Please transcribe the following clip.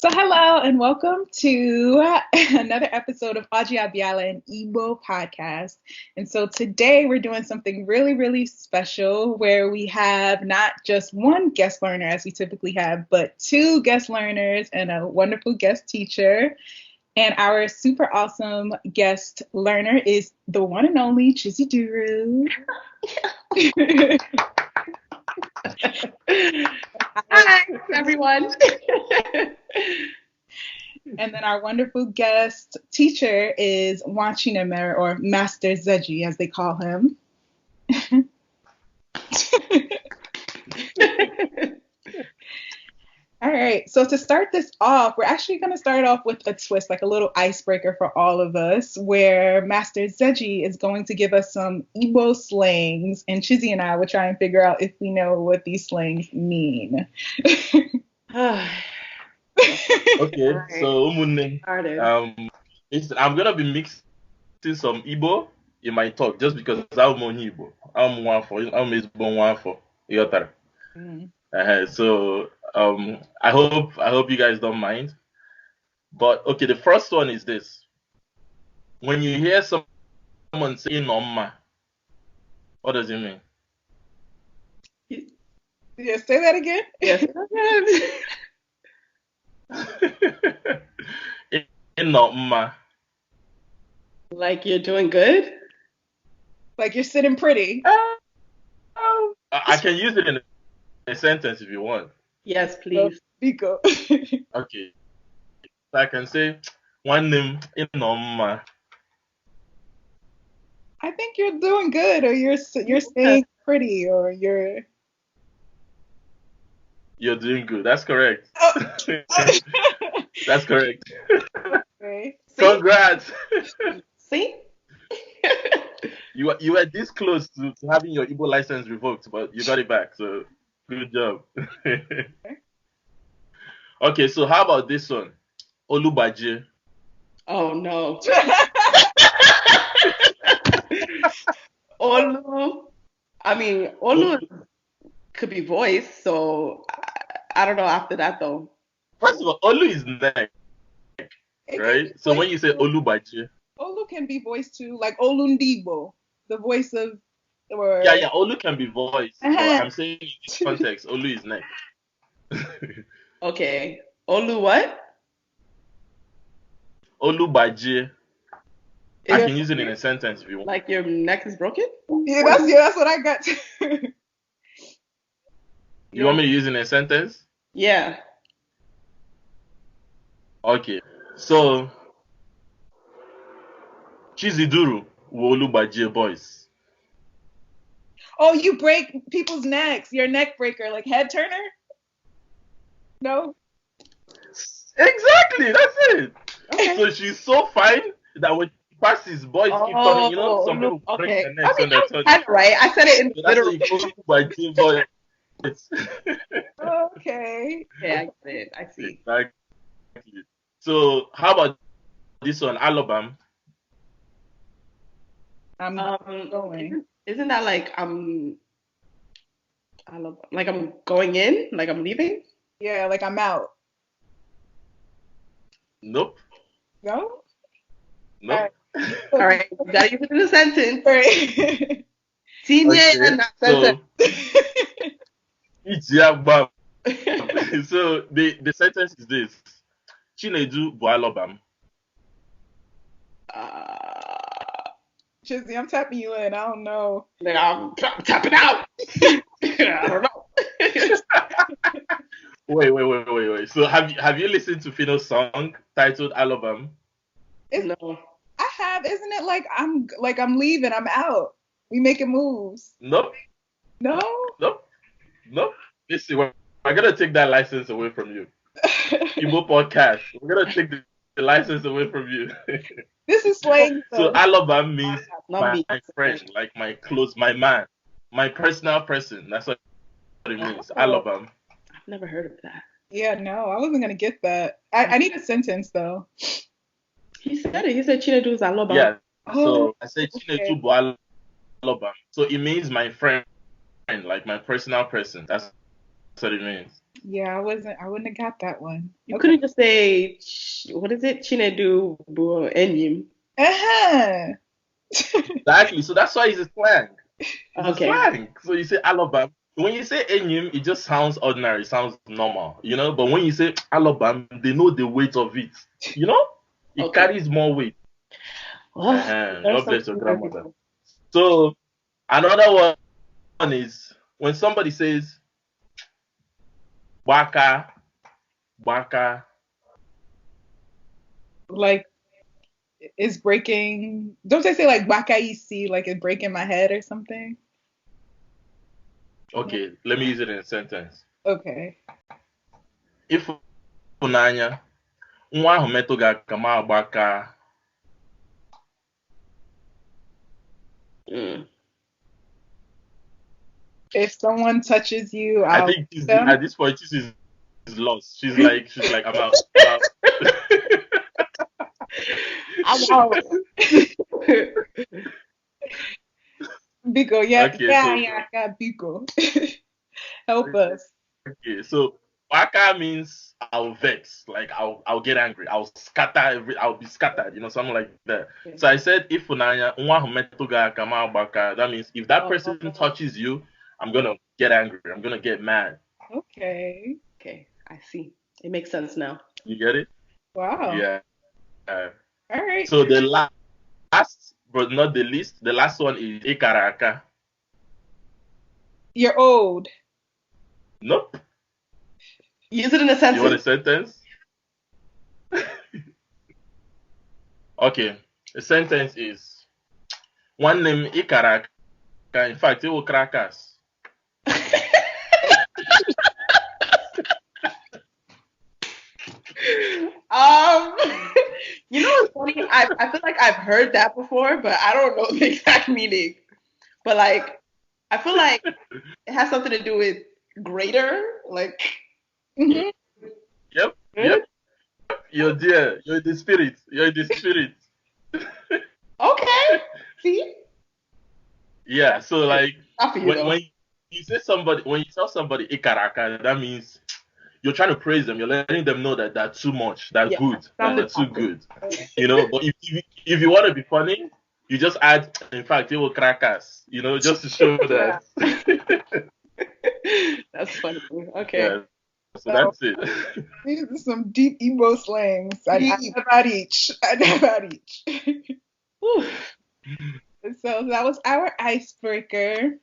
So hello and welcome to another episode of Aji Abiala and Igbo podcast. And so today we're doing something really, really special where we have not just one guest learner as we typically have, but two guest learners and a wonderful guest teacher. And our super awesome guest learner is the one and only Chizi Duru. Hi, everyone. And then our wonderful guest teacher is Wanchineme, or Master Zeji, as they call him. All right, so to start this off, we're actually going to start off with a twist, like a little icebreaker for all of us, where Master Zeji is going to give us some Igbo slangs, and Chizi and I will try and figure out if we know what these slangs mean. Okay, so umunne, I'm gonna be mixing some Igbo in my talk just because I'm on Igbo. I'm one for you got that. So I hope you guys don't mind. But okay, the first one is this: when you hear someone saying "nomma," what does it mean? Yeah, say that again. Yes. Nomma. Like you're doing good? Like you're sitting pretty. I can use it in a sentence if you want. Yes, please. Biko. Okay. So I can say, one name in Nomma. I think you're doing good, or you're staying pretty, or you're doing good. That's correct. Oh. That's correct. Okay. Congrats. See? You were this close to having your Igbo license revoked, but you got it back. So good job. Okay, so how about this one? Olubaje. Oh no. Olu. I mean, Olu could be voice, so I don't know after that though. First of all, Olu is neck, right? So when you say Olubaje, Olu can be voiced too, like Olundibo, the voice of, or yeah, Olu can be voice. But I'm saying in this context, Olu is neck. Okay. Olu what? Olubaje. I can use it in a sentence if you want. Like your neck is broken? Yeah, that's what I got too. You want me to use it in a sentence? Yeah. Okay. So Chizi Duru Olubaje boys. Oh, you break people's necks. You're a neck breaker, like head turner? No? Exactly, that's it. Okay. So she's so fine that when she passes, boys keep turning, some people break their necks on their tongue. That's right. I said it in literal. Olubaje boys. Okay. Yeah, I get it. I see. Exactly. So how about this one, Alabama? I'm going. Isn't that like I'm going in, like I'm leaving? Yeah, like I'm out. Nope. No? Nope. All right. You gotta use it in a sentence. Right. So the sentence is this: Chinedu bu Alabama. Chizzy, I'm tapping you in. I don't know. I'm tapping out. I don't know. Wait. So have you listened to Fino's song titled Alabama? No. I have. Isn't it like I'm leaving, I'm out. We making moves. Nope. No? Nope. Listen, we're gonna take that license away from you. Igbo podcast. We're gonna take the license away from you. This is slang. So Alabama means my friend, like my man, my personal person. That's what it means. Alabama. I've never heard of that. Yeah, no, I wasn't gonna get that. I need a sentence though. He said it. He said Chinedu is Alabama. Yeah. Oh, So I said Chinedu bu Alabama. So it means my friend, like my personal person. That's what it means. Yeah, I wouldn't have got that one. You couldn't just say, what is it? Chinedu bu enyim. Uh-huh. Exactly. So that's why it's a slang. It's a Okay. slang. So you say Alabam. When you say enyim, it just sounds ordinary, it sounds normal, you know. But when you say Alabam, they know the weight of it. You know, it carries more weight. God bless your grandmother. So another one is when somebody says Baka, Baka. Like it's breaking. Don't they say like Baka isi, like it's breaking my head or something? Okay, let me use it in a sentence. Okay. Ifunanya, nwa ahụ metụ gị aka ma agbaka. If someone touches you, I think at this point, this is lost. She's like, I'm out. I'm out. Biko, yeah, Biko. Help us. Okay, so Baka means I'll vex, like I'll get angry, I'll be scattered, you know, something like that. Okay. So I said Ifunanya, nwa ahụ metụ gị aka ma agbaka. That means if that person touches you, I'm gonna get angry, I'm gonna get mad. Okay, I see. It makes sense now. You get it? Wow. Yeah. All right. So the last, but not the least, the last one is Ikaraka. You're old. Nope. Use it in a sentence. You want a sentence? Okay. The sentence is one name Ikaraka. In fact, it will crack us. You know what's funny? I feel like I've heard that before, but I don't know the exact meaning. But like, I feel like it has something to do with greater, like. Mm-hmm. Yep. You're there. You're in the spirit. Okay. See? Yeah. So like, when you say somebody, when you tell somebody Ikaraka, that means you're trying to praise them. You're letting them know that they're too much. They're good. They're too good. You know. But if you want to be funny, you just add. In fact, it will crack us. You know, just to show that. That's funny. Okay. Yeah. So that's it. These are some deep Igbo slangs. I never each. So that was our icebreaker.